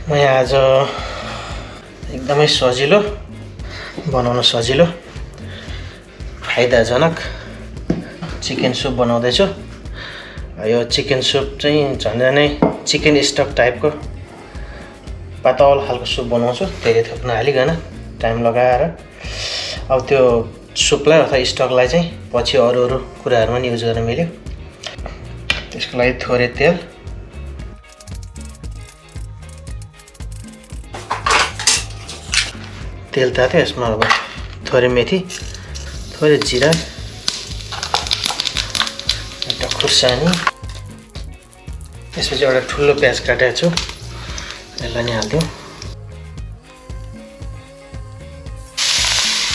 म यहाँ आज एकदमै सजिलो बनाउन सजिलो फाइदाजनक चिकन सुप बनाउँदैछु। यो चिकन सुप चाहिँ झन्डै चिकन स्टक टाइपको पातलो खालको सुप बनाउँछु, धेरै थोक नहालिकन टाइम लगाएर। अब त्यो सुपलाई अथवा स्टकलाई चाहिँ पछि अरू कुराहरुमा युज गर्न मिल्यो। त्यसको लागि थोरै तेल तात्यो। यसमा अब थोरै मेथी, थोरै जिरा, एउटा खुर्सानी, त्यसपछि एउटा ठुलो प्याज काटेको छु, यसलाई नि हाल्दिउँ।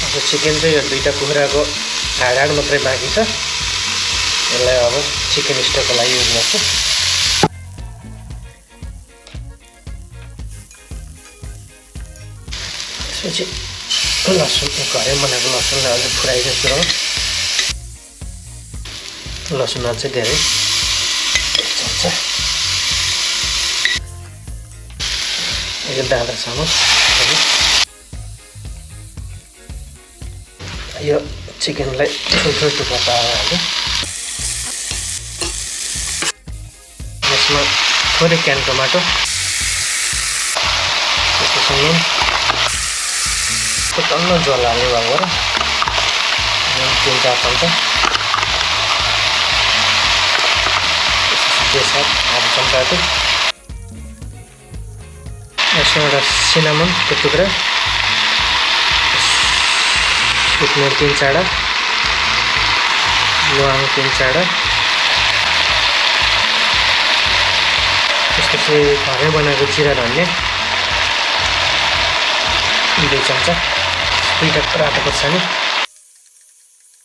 अब चिकन चाहिँ यो दुईटा कुखुराको हाड मात्रै बाँकी छ। यसलाई अब चिकन स्टकको लागि युज गर्छु। त्यसपछि लसुन, घरै बनाएको लसुनलाई अझै फुराइदिउँ सुरुमा। लसुन अझै धेरै चल्छ। यो दाना चामच, यो चिकनलाई ठुल्ठुलो टुक्रा पारेर हाल्दिउँ। यसमा थोरै क्यान टमाटो, त्यसपछि नुन, टन्न जल हाल्ने भएको र 3-4 चम्चा, त्यसपछि आधा चम्चा जति। यसमा एउटा सिनामनको टुक्रा, सुक्मेर 3 चाडा, ल्वाङ 3 चाडा, त्यसपछि घरै बनाएको जिरा धनिया 2 चम्चा, दुईटा रातो खोर्सानी।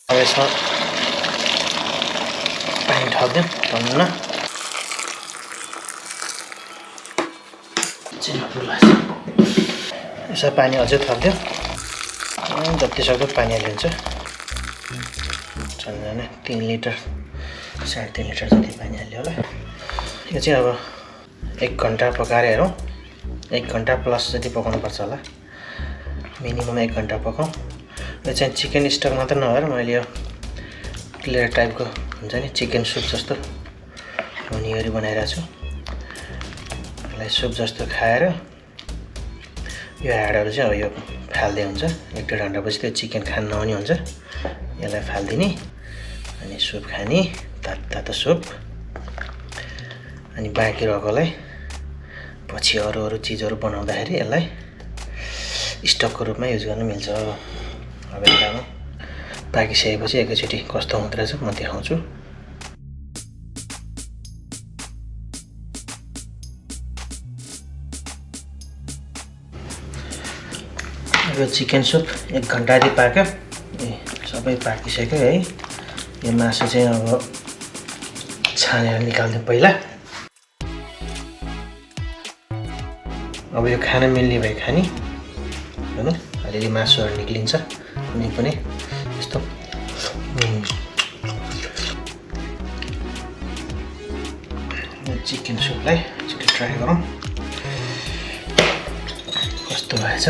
अब यसमा पानी थपिदिउँ टन्न। यसमा पानी अझै थपिदिउँ, जति सक्दो पानी हालिन्छ। झन्डै 3 लिटर 3.5 लिटर जति पानी हाल्यो होला। यो चाहिँ अब 1 घन्टा पकाएर हेरौँ। 1 घन्टा प्लस जति पकाउनु पर्छ होला, मिनिमम 1 घन्टा पकाउँ। यो चाहिँ चिकन स्टक मात्र नभएर मैले यो प्लेट टाइपको हुन्छ नि, चिकन सुप जस्तो हुने गरी बनाइरहेको छु। यसलाई सुप जस्तो खाएर यो हाडहरू चाहिँ अब यो फाल्दै हुन्छ। 1-1.5 घन्टापछि त्यो चिकन खान नहुने हुन्छ। यसलाई फालिदिने अनि सुप खाने, तातो सुप। अनि बाँकी रहेकोलाई पछि अरू चिजहरू बनाउँदाखेरि यसलाई स्टकको रूपमा युज गर्न मिल्छ। अब यसलाई पाकिसकेपछि एकैचोटि कस्तो हुँदो रहेछ म देखाउँछु। यो चिकन सुप 1 घन्टा जति पाक्यो। सबै पाकिसक्यो है। यो मासु चाहिँ अब छानेर निकाल्दिउँ पहिला। अब यो खान मिल्ने भए खाने हैन, अलिअलि मासुहरू निक्लिन्छ कुनै पनि यस्तो। चिकन सुपलाई एकचोटि ट्राई गरौँ कस्तो भएछ।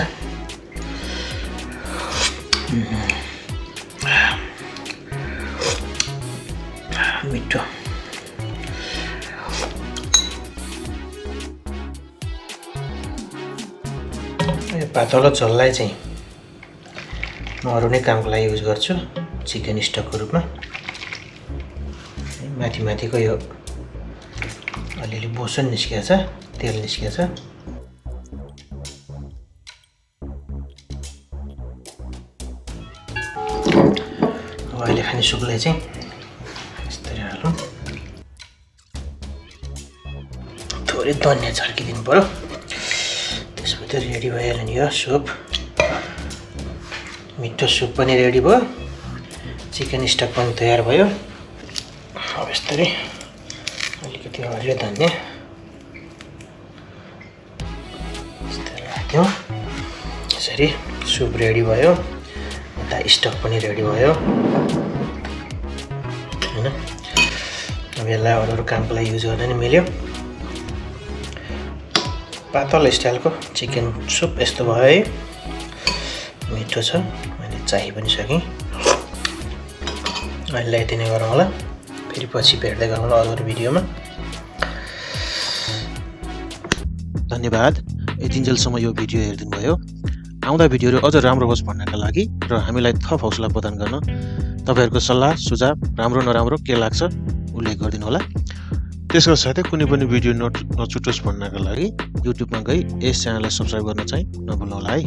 मिठो। यो पातलो झोललाई चाहिँ म अरू नै कामको लागि युज गर्छु, चिकन स्टकको रूपमा। माथिको यो अलिअलि बोसो निस्किएको छ, तेल निस्किएको छ। अब अहिले खाने सुपलाई चाहिँ यस्तरी हालौँ। थोरै धनिया छर्किदिनु पर्यो, त्यसपछि रेडी भइहाल्यो नि यो सुप। मिठो सुप पनि रेडी भयो, चिकन स्टक पनि तयार भयो। अब यस्तरी अलिकति हरियो धनिया यस्तरी राख्यौँ। यसरी सुप रेडी भयो, यता स्टक पनि रेडी भयो हैन। अब यसलाई अरू कामको लागि युज गर्न नि मिल्यो। पातल स्टाइलको चिकन सुप यस्तो भयो है। मिठो छ, मैले चाहि पनि सकेँ। अहिले यति नै गरौँ होला, फेरि पछि भेट्दै गरौँ होला अरू भिडियोमा। धन्यवाद यतिन्जेलसम्म यो भिडियो हेरिदिनु भयो। आउँदा भिडियोहरू अझ राम्रो होस् भन्नका लागि र हामीलाई थप हौसला प्रदान गर्न तपाईहरुको सल्लाह सुझाव राम्रो नराम्रो के लाग्छ उल्लेख गरिदिनु होला। त्यसका साथै कुनै पनि भिडियो नछुटोस् भन्नका लागि युट्युबमा गई यस च्यानललाई सब्स्क्राइब गर्न चाहिँ नभुल्नु होला है।